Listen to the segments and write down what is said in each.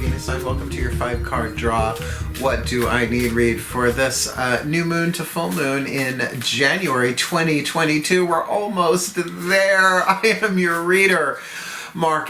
Venus sign. Welcome to your 5-card draw. What do I need read for this new moon to full moon in January 2022? We're almost there. I am your reader,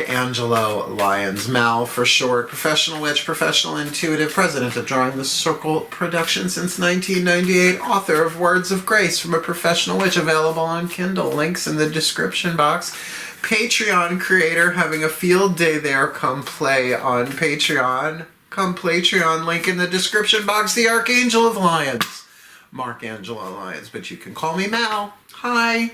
Angelo, Lyons, Mal for short, professional witch, professional intuitive, president of DrawingTheCircle Productions since 1998, author of Words of Grace from a Professional Witch, available on Kindle, links in the description box. Patreon creator, having a field day there, come play on Patreon. Come Patreon, link in the description box. The Archangel of Lyons, Angelo Lyons, but you can call me Mal. Hi.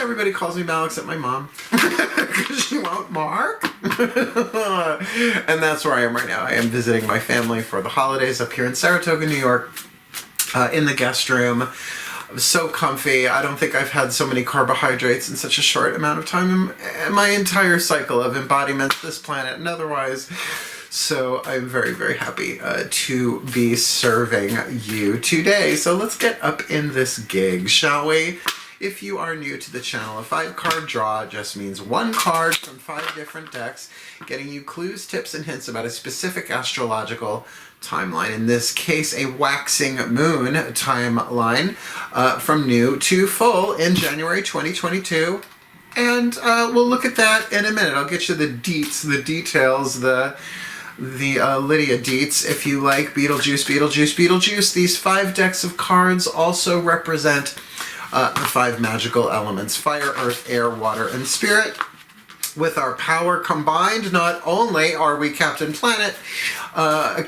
Everybody calls me Mal except my mom, because she won't Mark. And that's where I am right now. I am visiting my family for the holidays up here in Saratoga, New York, in the guest room. So comfy. I don't think I've had so many carbohydrates in such a short amount of time in my entire cycle of embodiment, this planet and otherwise. So I'm very, very happy to be serving you today. So let's get up in this gig, shall we? If you are new to the channel, a 5-card draw just means 1 card from 5 different decks, getting you clues, tips, and hints about a specific astrological timeline. In this case, a waxing moon timeline from new to full in January 2022. And we'll look at that in a minute. I'll get you the deets, the details, the Lydia deets, if you like. Beetlejuice, Beetlejuice, Beetlejuice. These 5 decks of cards also represent the 5 magical elements: fire, earth, air, water, and spirit. With our power combined, not only are we Captain Planet, but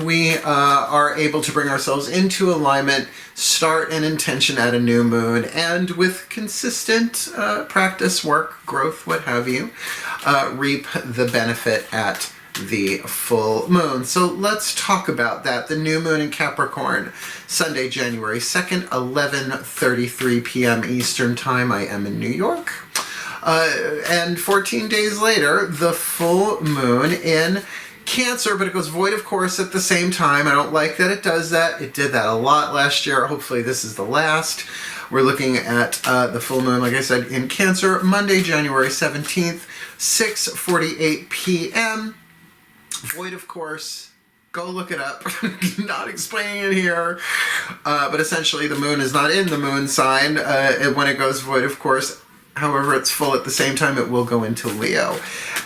we are able to bring ourselves into alignment, start an intention at a new moon, and with consistent practice, work, growth, what have you, reap the benefit at the full moon. So let's talk about that. The new moon in Capricorn, Sunday, January 2nd, 11:33 p.m. Eastern Time. I am in New York. And 14 days later, the full moon in Cancer, but it goes void of course at the same time. I don't like that it does that. It did that a lot last year. Hopefully this is the last. We're looking at the full moon, like I said, in Cancer, Monday, January 17th, 6:48 p.m. Void of course. Go look it up. Not explaining it here. But essentially the moon is not in the moon sign when it goes void of course. However, it's full at the same time. It will go into Leo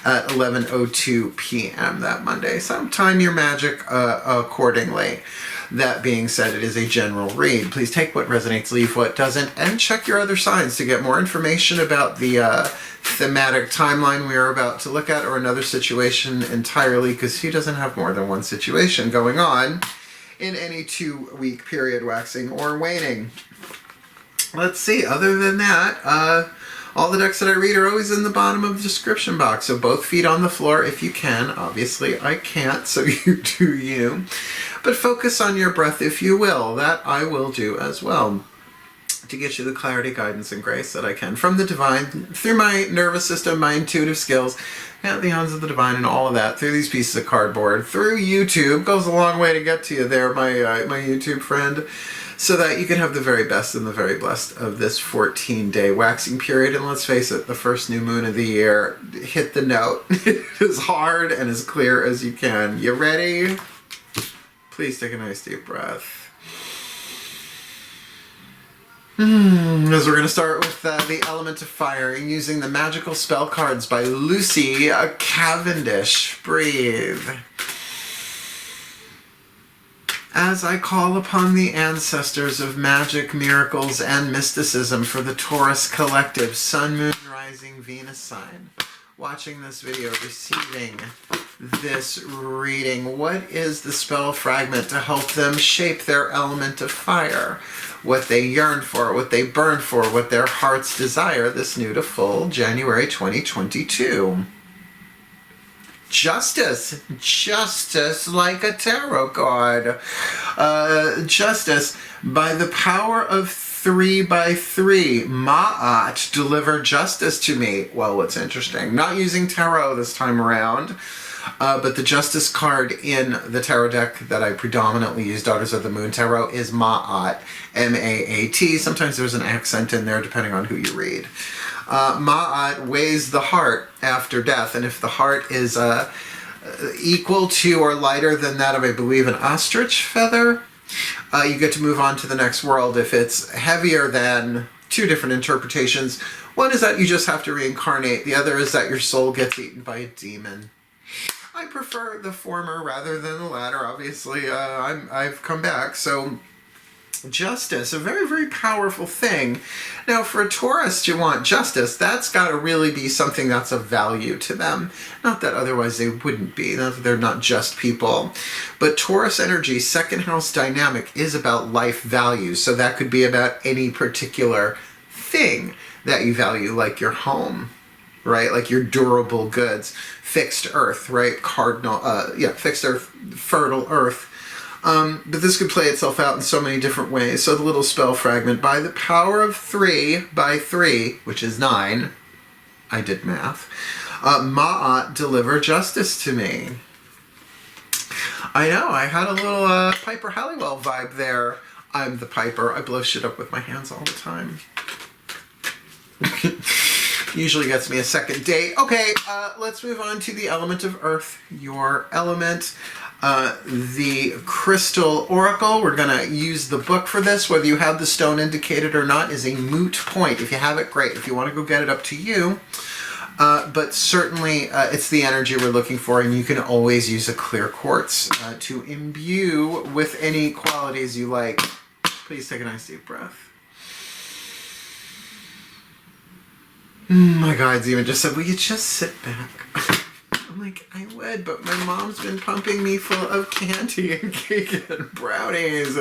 at 11:02 p.m. that Monday. So time your magic accordingly. That being said, it is a general read. Please take what resonates, leave what doesn't, and check your other signs to get more information about the thematic timeline we are about to look at, or another situation entirely, because he doesn't have more than one situation going on in any 2-week period, waxing or waning. Let's see, other than that, all the decks that I read are always in the bottom of the description box, so both feet on the floor if you can. Obviously I can't, so you do you. But focus on your breath if you will. That I will do as well, to get you the clarity, guidance, and grace that I can from the divine, through my nervous system, my intuitive skills, pantheons of the divine, and all of that, through these pieces of cardboard, through YouTube. Goes a long way to get to you there, my YouTube friend, so that you can have the very best and the very blessed of this 14-day waxing period. And let's face it, the first new moon of the year, hit the note as hard and as clear as you can. You ready? Please take a nice deep breath. As we're going to start with the element of fire, using the magical spell cards by Lucy Cavendish. Breathe. As I call upon the ancestors of magic, miracles, and mysticism for the Taurus collective, Sun, Moon, Rising, Venus sign, watching this video, receiving this reading, what is the spell fragment to help them shape their element of fire? What they yearn for, what they burn for, what their hearts desire this new to full January 2022. Justice. Justice, like a tarot card. Justice. By the power of 3 by 3, Ma'at, deliver justice to me. Well, what's interesting, not using tarot this time around, but the justice card in the tarot deck that I predominantly use, Daughters of the Moon Tarot, is Ma'at, M-A-A-T. Sometimes there's an accent in there depending on who you read. Ma'at weighs the heart after death, and if the heart is equal to or lighter than that of, I believe, an ostrich feather, you get to move on to the next world. If it's heavier than, two different interpretations. One is that you just have to reincarnate. The other is that your soul gets eaten by a demon. I prefer the former rather than the latter. Obviously, I've come back. So justice, a very, very powerful thing. Now, for a Taurus to want justice, that's got to really be something that's of value to them. Not that otherwise they wouldn't be. Not that they're not just people. But Taurus energy, second house dynamic, is about life values. So that could be about any particular thing that you value, like your home, right? Like your durable goods, fixed earth, right? Fixed earth, fertile earth. But this could play itself out in so many different ways. So the little spell fragment, by the power of 3 by 3, which is 9, I did math, Ma'at, deliver justice to me. I know, I had a little Piper Halliwell vibe there. I'm the Piper. I blow shit up with my hands all the time. Usually gets me a second date. Okay, let's move on to the element of earth, your element. The crystal oracle, we're going to use the book for this. Whether you have the stone indicated or not is a moot point. If you have it, great. If you want to go get it, up to you. But certainly it's the energy we're looking for, and you can always use a clear quartz to imbue with any qualities you like. Please take a nice deep breath. My guides even just said, will you just sit back? I'm like, I would, but my mom's been pumping me full of candy and cake and brownies.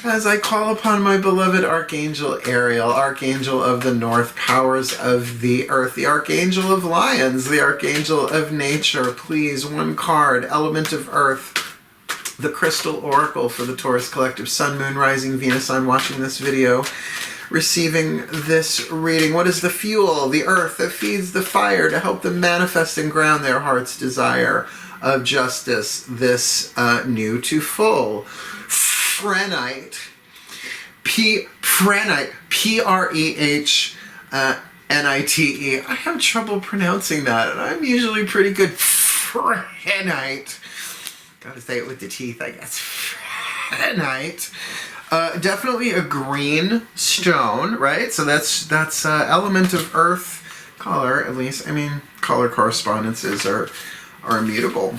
As I call upon my beloved Archangel Ariel, Archangel of the North, powers of the earth, the Archangel of Lyons, the Archangel of Nature, please, one card, element of earth, the crystal oracle for the Taurus collective, Sun, Moon, Rising, Venus, I'm watching this video, receiving this reading. What is the fuel? The earth that feeds the fire to help them manifest and ground their heart's desire of justice. This new to full. Prenite. Prenite. P-R-E-H-N-I-T-E. I have trouble pronouncing that, and I'm usually pretty good. Prenite. Gotta say it with the teeth, I guess. Prenite. Definitely a green stone, right? So that's element of earth color, at least. I mean, color correspondences are immutable.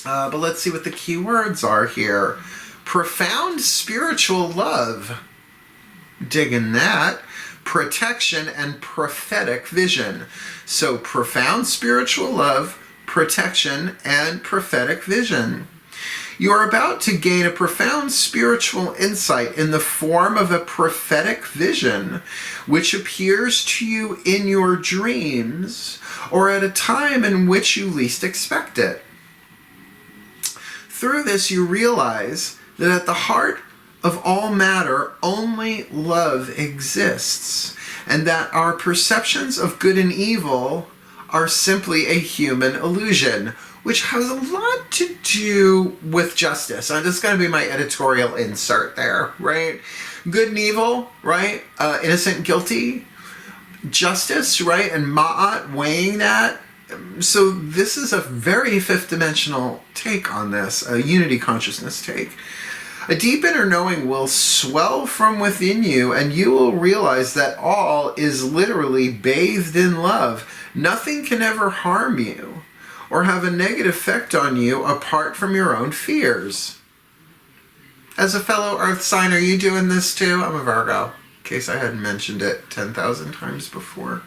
But let's see what the key words are here. Profound spiritual love. Digging that. Protection and prophetic vision. So profound spiritual love, protection, and prophetic vision. You are about to gain a profound spiritual insight in the form of a prophetic vision, which appears to you in your dreams or at a time in which you least expect it. Through this, you realize that at the heart of all matter, only love exists, and that our perceptions of good and evil are simply a human illusion, which has a lot to do with justice. And this is going to be my editorial insert there, right? Good and evil, right? Innocent and guilty. Justice, right? And Ma'at weighing that. So this is a very fifth dimensional take on this, a unity consciousness take. A deep inner knowing will swell from within you, and you will realize that all is literally bathed in love. Nothing can ever harm you or have a negative effect on you apart from your own fears. As a fellow earth sign, are you doing this too? I'm a Virgo, in case I hadn't mentioned it 10,000 times before.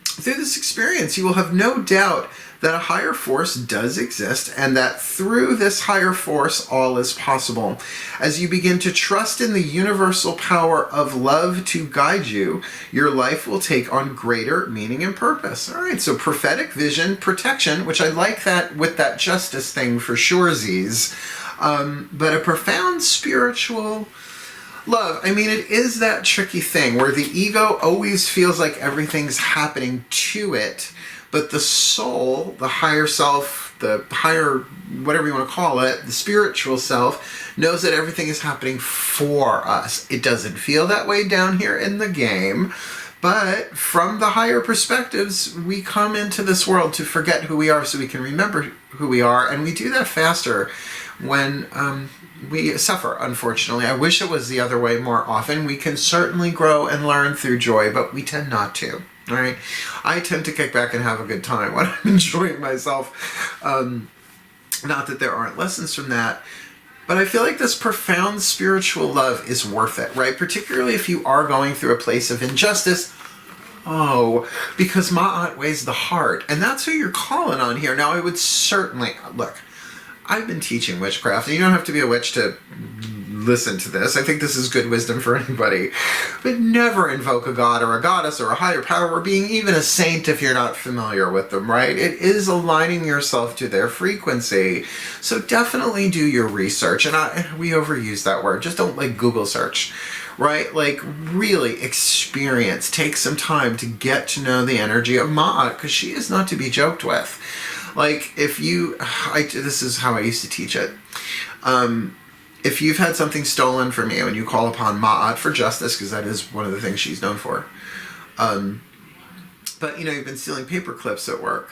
Through this experience, you will have no doubt that a higher force does exist, and that through this higher force, all is possible. As you begin to trust in the universal power of love to guide you, your life will take on greater meaning and purpose. All right, so prophetic vision, protection, which I like that with that justice thing for surezies, but a profound spiritual love. I mean, it is that tricky thing where the ego always feels like everything's happening to it, but the soul, the higher self, the higher, whatever you want to call it, the spiritual self, knows that everything is happening for us. It doesn't feel that way down here in the game, but from the higher perspectives, we come into this world to forget who we are so we can remember who we are, and we do that faster when we suffer, unfortunately. I wish it was the other way more often. We can certainly grow and learn through joy, but we tend not to. All right, I tend to kick back and have a good time when I'm enjoying myself. Not that there aren't lessons from that, but I feel like this profound spiritual love is worth it, right? Particularly if you are going through a place of injustice. Oh, because Ma'at weighs the heart, and that's who you're calling on here. Now, I would certainly, look, I've been teaching witchcraft, and you don't have to be a witch to listen to this. I think this is good wisdom for anybody. But never invoke a god or a goddess or a higher power or being even a saint if you're not familiar with them, right? It is aligning yourself to their frequency. So definitely do your research. And we overuse that word. Just don't like Google search, right? Like really experience. Take some time to get to know the energy of Ma'at, because she is not to be joked with. Like if you, this is how I used to teach it. If you've had something stolen from you and you call upon Ma'at for justice, because that is one of the things she's known for. But you've been stealing paper clips at work.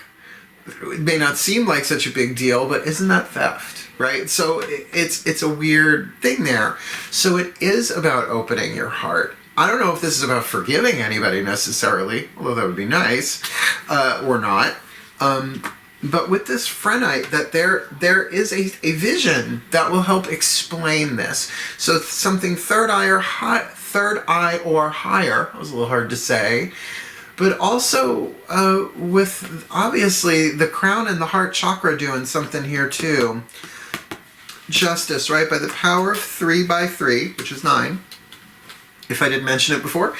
It may not seem like such a big deal, but isn't that theft, right? So it's a weird thing there. So it is about opening your heart. I don't know if this is about forgiving anybody necessarily, although that would be nice, or not. But with this Phrenite, that there is a vision that will help explain this. So something third eye or higher, that was a little hard to say, but also with obviously the crown and the heart chakra doing something here too. Justice, right? By the power of 3 by 3, which is 9. If I didn't mention it before,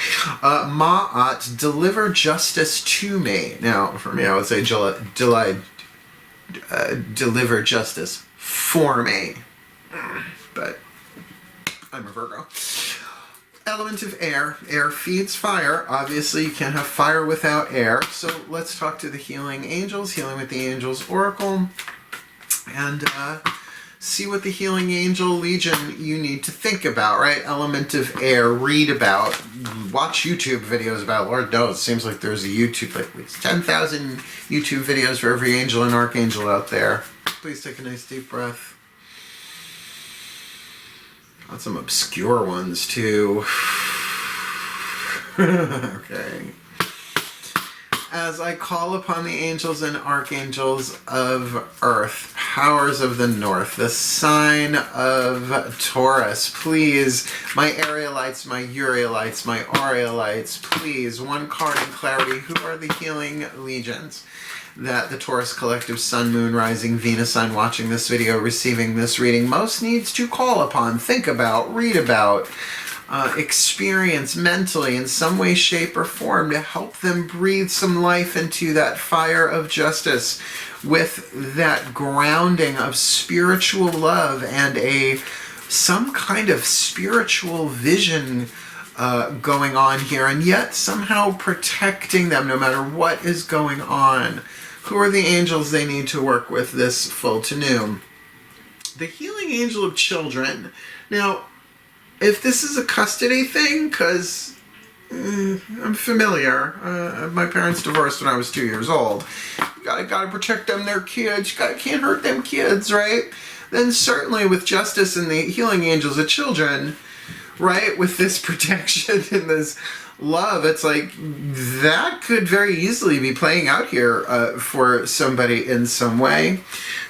Ma'at, deliver justice to me. Now, for me, I would say deliver justice for me. But I'm a Virgo. Element of air. Air feeds fire. Obviously, you can't have fire without air. So let's talk to the healing angels, healing with the angels oracle, and see what the healing angel legion you need to think about, right? Element of air, read about, watch YouTube videos about. Lord knows, it seems like there's a YouTube, like at least 10,000 YouTube videos for every angel and archangel out there. Please take a nice deep breath. Got some obscure ones too. Okay. As I call upon the angels and archangels of Earth, powers of the North, the sign of Taurus, please, my Arielites, my Urielites, my Aureolites, please, one card in clarity, who are the healing legions that the Taurus collective Sun, Moon, Rising, Venus sign watching this video, receiving this reading most needs to call upon, think about, read about, experience mentally in some way, shape, or form to help them breathe some life into that fire of justice with that grounding of spiritual love and some kind of spiritual vision going on here, and yet somehow protecting them no matter what is going on. Who are the angels they need to work with this full to new? The healing angel of children. Now, if this is a custody thing, because I'm familiar. My parents divorced when I was 2 years old. You gotta protect them, their kids. Can't hurt them kids, right? Then certainly with justice and the healing angels of children, right, with this protection and this love, it's like that could very easily be playing out here for somebody in some way.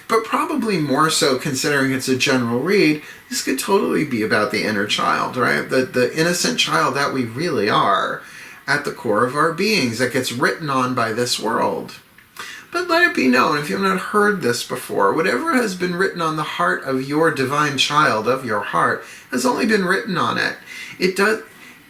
But probably more so, considering it's a general read, this could totally be about the inner child, right? The innocent child that we really are at the core of our beings that gets written on by this world. But let it be known, if you've not heard this before, whatever has been written on the heart of your divine child, of your heart, has only been written on it.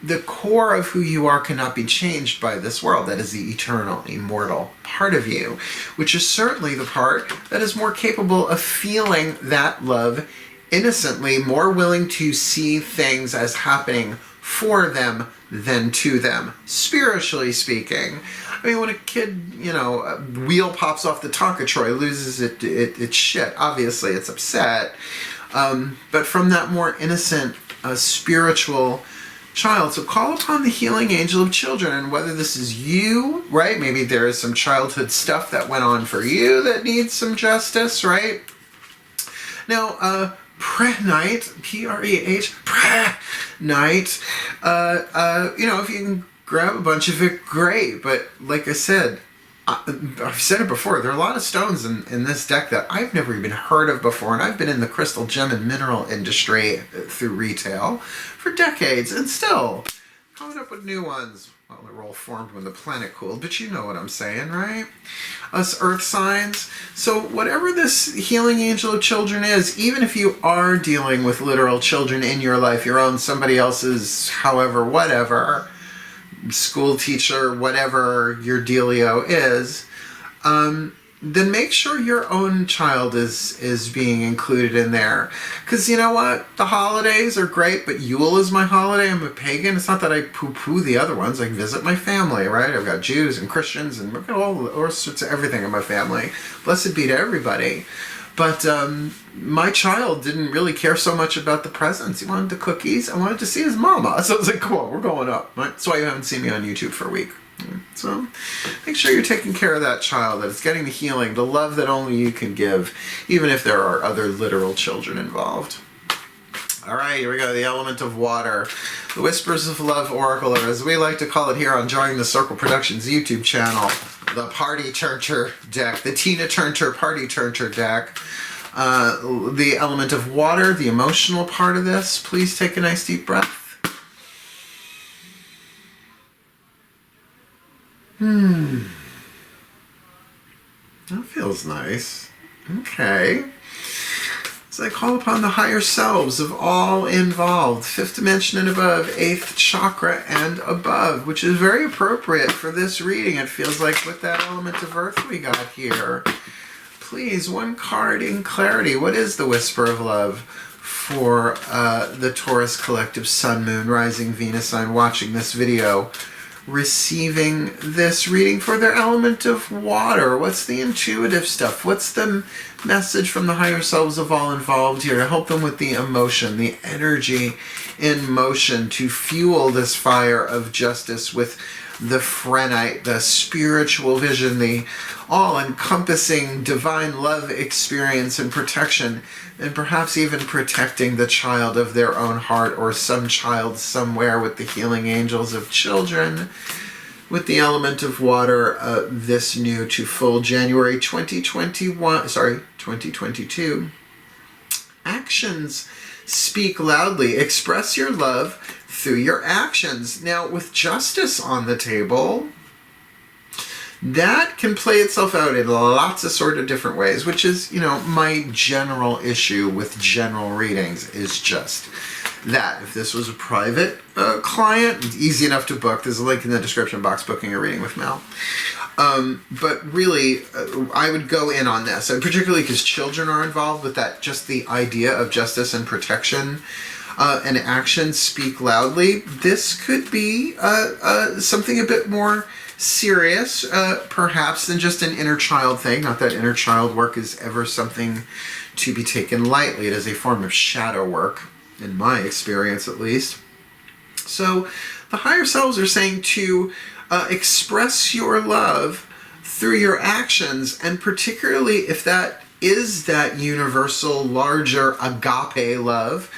The core of who you are cannot be changed by this world. That is the eternal, immortal part of you, which is certainly the part that is more capable of feeling that love innocently, more willing to see things as happening for them than to them, spiritually speaking. I mean, when a kid, you know, a wheel pops off the Tonka Troy, loses its shit, obviously it's upset. But from that more innocent, spiritual child. So call upon the healing angel of children, and whether this is you, right? Maybe there is some childhood stuff that went on for you that needs some justice, right? Now, prayer night, P-R-E-H, prayer night, you know, if you can grab a bunch of it, great. But like I said, I've said it before, there are a lot of stones in this deck that I've never even heard of before, and I've been in the crystal, gem, and mineral industry through retail for decades, and still coming up with new ones. Well, they were all formed when the planet cooled, but you know what I'm saying, right? Us earth signs. So whatever this healing angel of children is, even if you are dealing with literal children in your life, your own, somebody else's, however, whatever, school teacher, whatever your dealio is, then make sure your own child is being included in there. Because you know what? The holidays are great, but Yule is my holiday. I'm a pagan. It's not that I poo-poo the other ones. I visit my family, right? I've got Jews and Christians and I've got all sorts of everything in my family. Blessed be to everybody. But my child didn't really care so much about the presents. He wanted the cookies. I wanted to see his mama. So I was like, come on, we're going up. Right? That's why you haven't seen me on YouTube for a week. So make sure you're taking care of that child, that it's getting the healing, the love that only you can give, even if there are other literal children involved. All right, here we go. The element of water. The Whispers of Love Oracle, or as we like to call it here on Drawing the Circle Productions YouTube channel, the Party Turner deck, the Tina Turner Party Turner deck. The element of water, the emotional part of this. Please take a nice deep breath. That feels nice. Okay. So I call upon the higher selves of all involved, 5th dimension and above, 8th chakra and above, which is very appropriate for this reading. It feels like with that element of earth we got here. Please, one card in clarity. What is the Whisper of Love for the Taurus collective Sun, Moon, Rising, Venus sign watching this video, receiving this reading for their element of water? What's the intuitive stuff? What's the message from the higher selves of all involved here to help them with the emotion, the energy in motion to fuel this fire of justice with the phrenite, the spiritual vision, the all-encompassing divine love experience and protection, and perhaps even protecting the child of their own heart or some child somewhere with the healing angels of children, with the element of water, this new to full January 2022. Actions speak loudly. Express your love through your actions. Now, with justice on the table, that can play itself out in lots of sort of different ways, which is, you know, my general issue with general readings is just that. If this was a private client, easy enough to book. There's a link in the description box, booking a reading with Mel. But really, I would go in on this, and particularly because children are involved with that, just the idea of justice and protection and actions speak loudly. This could be something a bit more serious, perhaps, than just an inner child thing. Not that inner child work is ever something to be taken lightly. It is a form of shadow work, in my experience at least. So the higher selves are saying to express your love through your actions, and particularly if that is that universal, larger agape love,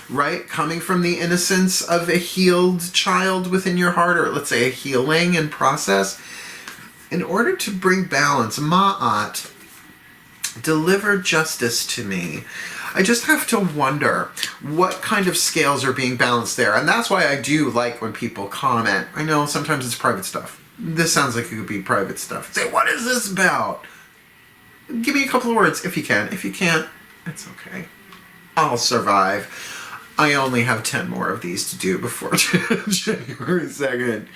right? Coming from the innocence of a healed child within your heart, or let's say a healing in process. In order to bring balance, Ma'at, deliver justice to me. I just have to wonder what kind of scales are being balanced there. And that's why I do like when people comment. I know sometimes it's private stuff. This sounds like it could be private stuff. Say, what is this about? Give me a couple of words if you can. If you can't, it's okay. I'll survive. I only have 10 more of these to do before January 2nd.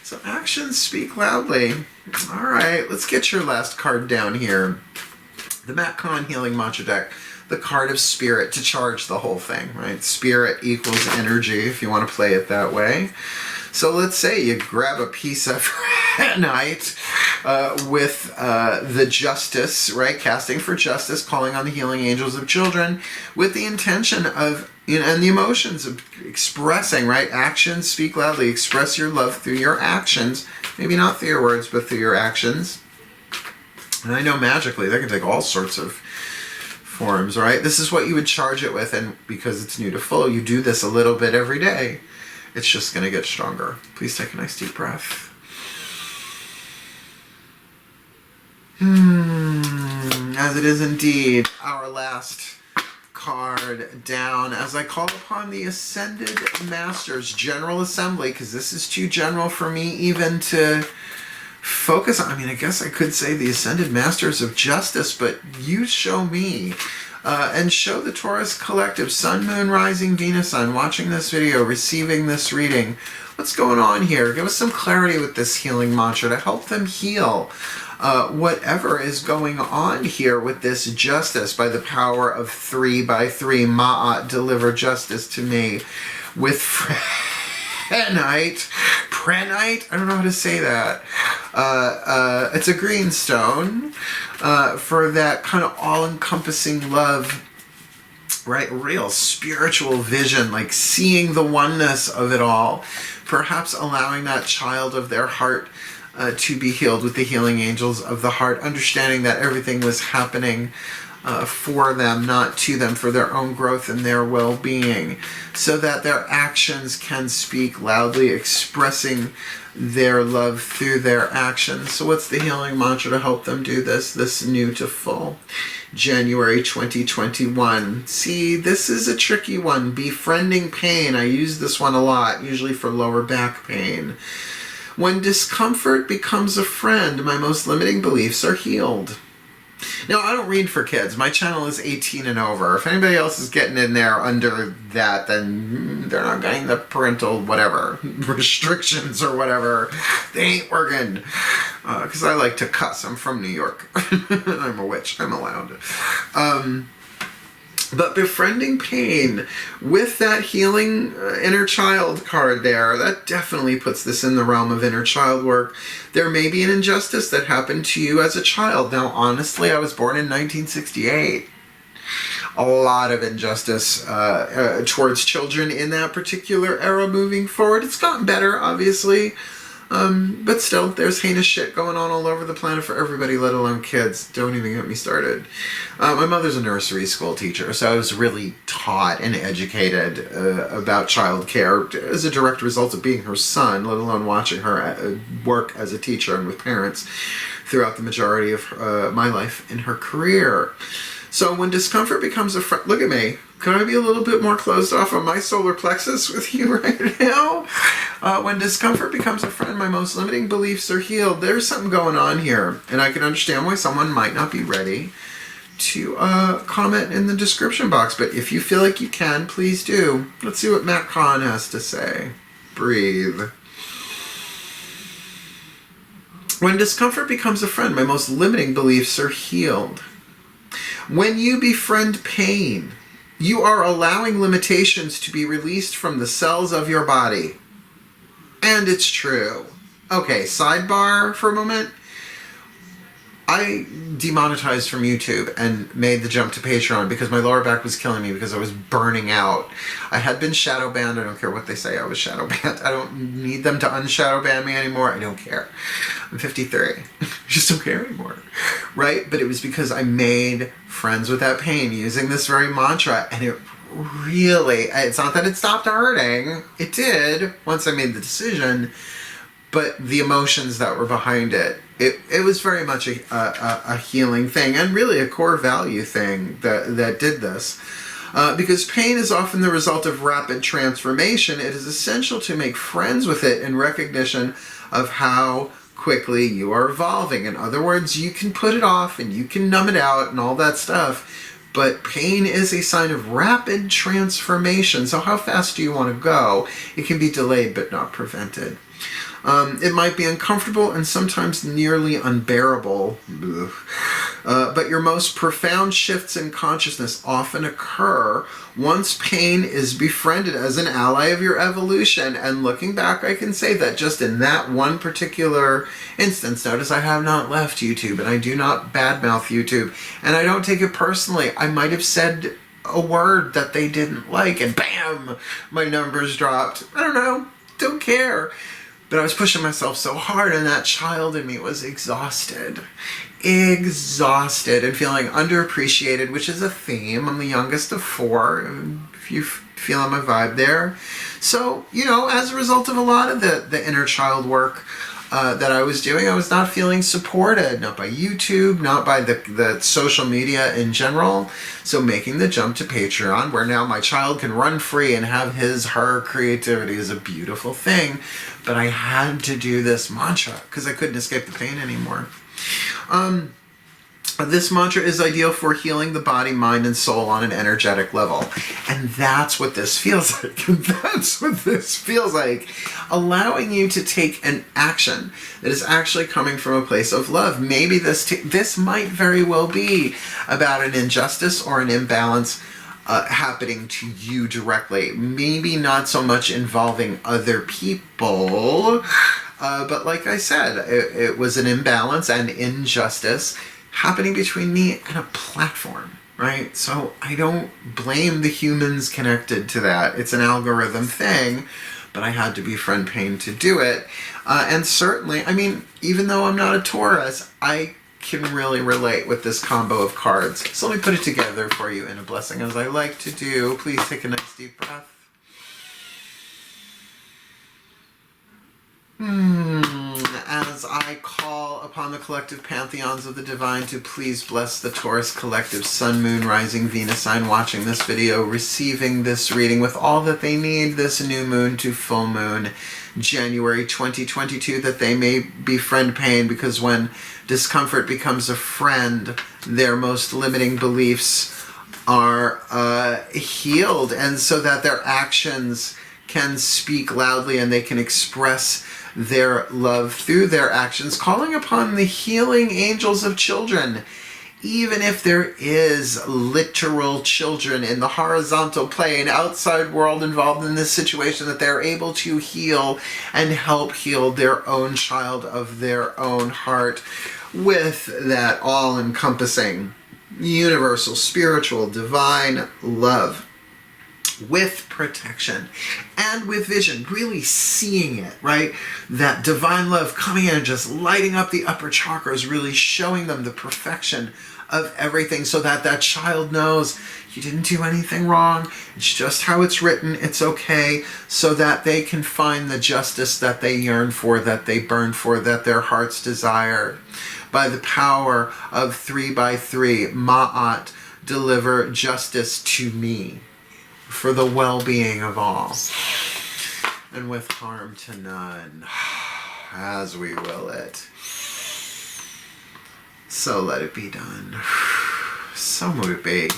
So actions speak loudly. All right, let's get your last card down here. The Matt Kahn Healing Mantra deck. the card of spirit to charge the whole thing, right? Spirit equals energy, if you want to play it that way. So let's say you grab a piece of night with the justice, right? Casting for justice, calling on the healing angels of children with the intention of, and the emotions of expressing, right? Actions speak loudly. Express your love through your actions. Maybe not through your words, but through your actions. And I know magically that can take all sorts of forms, right? This is what you would charge it with, and because it's new to full, you do this a little bit every day. It's just going to get stronger. Please take a nice deep breath. As it is indeed our last card down, as I call upon the Ascended Masters General Assembly, because this is too general for me even to focus on. I mean, I guess I could say the Ascended Masters of Justice, but you show me. And show the Taurus Collective, Sun, Moon, Rising, Venus, Sun, watching this video, receiving this reading. What's going on here? Give us some clarity with this healing mantra to help them heal whatever is going on here with this justice by the power of 3 by 3. Ma'at, deliver justice to me. With Prenite, I don't know how to say that. It's a green stone for that kind of all-encompassing love, right? Real spiritual vision, like seeing the oneness of it all. Perhaps allowing that child of their heart to be healed with the healing angels of the heart, understanding that everything was happening for them, not to them, for their own growth and their well-being, so that their actions can speak loudly, expressing their love through their actions. So what's the healing mantra to help them do this? This new to full, January 2021. See, this is a tricky one. Befriending pain. I use this one a lot, usually for lower back pain. When discomfort becomes a friend, my most limiting beliefs are healed. Now, I don't read for kids. My channel is 18 and over. If anybody else is getting in there under that, then they're not getting the parental whatever, restrictions or whatever. They ain't working. Because I like to cuss. I'm from New York. I'm a witch. I'm allowed. But befriending pain with that healing inner child card there, that definitely puts this in the realm of inner child work. There may be an injustice that happened to you as a child. Now, honestly, I was born in 1968. A lot of injustice towards children in that particular era moving forward. It's gotten better, obviously. But still, there's heinous shit going on all over the planet for everybody, let alone kids. Don't even get me started. My mother's a nursery school teacher, so I was really taught and educated about child care as a direct result of being her son, let alone watching her work as a teacher and with parents throughout the majority of my life in her career. So when discomfort becomes a friend, look at me. Could I be a little bit more closed off on my solar plexus with you right now? When discomfort becomes a friend, my most limiting beliefs are healed. There's something going on here, and I can understand why someone might not be ready to comment in the description box. But if you feel like you can, please do. Let's see what Matt Kahn has to say. Breathe. When discomfort becomes a friend, my most limiting beliefs are healed. When you befriend pain, you are allowing limitations to be released from the cells of your body. And it's true. Okay, sidebar for a moment. I demonetized from YouTube and made the jump to Patreon because my lower back was killing me because I was burning out. I had been shadow banned. I don't care what they say. I was shadow banned. I don't need them to unshadow ban me anymore. I don't care. I'm 53. I just don't care anymore. Right? But it was because I made friends with that pain using this very mantra, and it really, it's not that it stopped hurting. It did once I made the decision, but the emotions that were behind it, it was very much a healing thing, and really a core value thing that did this. Because pain is often the result of rapid transformation, it is essential to make friends with it in recognition of how quickly you are evolving. In other words, you can put it off and you can numb it out and all that stuff, but pain is a sign of rapid transformation. So how fast do you want to go? It can be delayed but not prevented. It might be uncomfortable and sometimes nearly unbearable, but But your most profound shifts in consciousness often occur once pain is befriended as an ally of your evolution. And looking back, I can say that just in that one particular instance, notice I have not left YouTube, and I do not badmouth YouTube, and I don't take it personally. I might have said a word that they didn't like, and bam, my numbers dropped. I don't know, don't care. But I was pushing myself so hard, and that child in me was exhausted and feeling underappreciated, which is a theme. I'm the youngest of 4, if you feeling my vibe there. So, you know, as a result of a lot of the inner child work that I was doing, I was not feeling supported, not by YouTube, not by the social media in general. So making the jump to Patreon, where now my child can run free and have her creativity, is a beautiful thing. But I had to do this mantra because I couldn't escape the pain anymore. This mantra is ideal for healing the body, mind, and soul on an energetic level. And that's what this feels like. That's what this feels like. Allowing you to take an action that is actually coming from a place of love. Maybe this might very well be about an injustice or an imbalance happening to you directly. Maybe not so much involving other people, but like I said, it was an imbalance and injustice happening between me and a platform, right? So I don't blame the humans connected to that. It's an algorithm thing, but I had to befriend pain to do it. And certainly, I mean, even though I'm not a Taurus, I can really relate with this combo of cards. So let me put it together for you in a blessing, as I like to do. Please take a nice deep breath. As I call upon the collective pantheons of the divine to please bless the Taurus collective, Sun, Moon, Rising, Venus sign watching this video, receiving this reading with all that they need this new moon to full moon, January 2022, that they may befriend pain, because when discomfort becomes a friend, their most limiting beliefs are healed, and so that their actions can speak loudly and they can express their love through their actions, calling upon the healing angels of children. Even if there is literal children in the horizontal plane, outside world involved in this situation, that they're able to heal and help heal their own child of their own heart with that all-encompassing, universal, spiritual, divine love, with protection and with vision, really seeing it, right? That divine love coming in and just lighting up the upper chakras, really showing them the perfection of everything, so that that child knows you didn't do anything wrong. It's just how it's written. It's okay, so that they can find the justice that they yearn for, that they burn for, that their hearts desire. By the power of 3x3, Ma'at, deliver justice to me, for the well-being of all, and with harm to none, as we will it. So let it be done. So would it be. And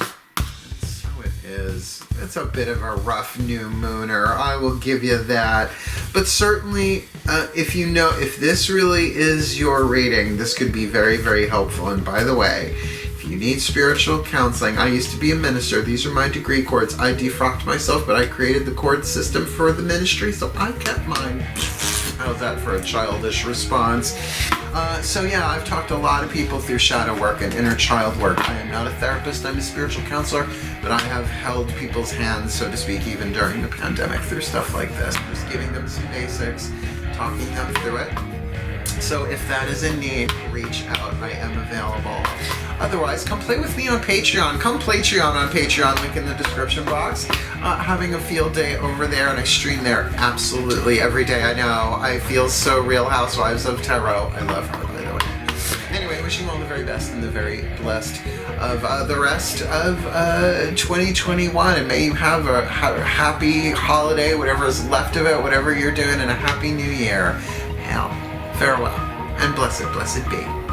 so it is. It's a bit of a rough new mooner, I will give you that. But certainly, if this really is your reading, this could be very, very helpful. And by the way, you need spiritual counseling. I used to be a minister. These are my degree cords. I defrocked myself, but I created the cord system for the ministry, so I kept mine. How's that for a childish response? So yeah, I've talked to a lot of people through shadow work and inner child work. I am not a therapist, I'm a spiritual counselor, but I have held people's hands, so to speak, even during the pandemic through stuff like this. Just giving them some basics, talking them through it. So if that is in need, reach out. I am available. Otherwise, come play with me on Patreon. Come Patreon on Patreon, link in the description box. Having a field day over there, and I stream there absolutely every day. I know, I feel so Real Housewives of Tarot. I love her, by the way. Anyway, wishing you all the very best and the very blessed of the rest of 2021. And may you have a happy holiday, whatever is left of it, whatever you're doing, and a happy new year. Farewell, and blessed be.